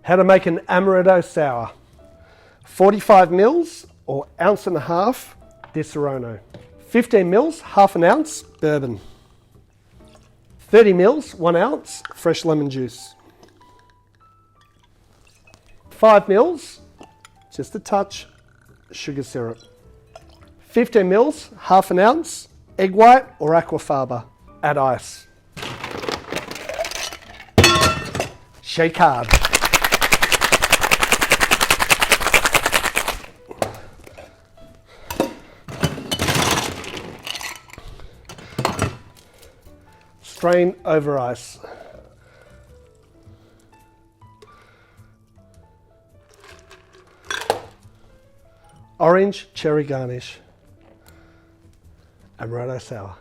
How to make an Amaretto Sour. 45 mils or ounce and a half Disaronno. 15 mils, half an ounce Bourbon. 30 mils, 1 ounce fresh lemon juice. 5 mils, just a touch, sugar syrup. 15 mils, half an ounce egg white or Aquafaba. Add ice. Shake hard. Strain over ice. Orange cherry garnish. Amaretto Sour.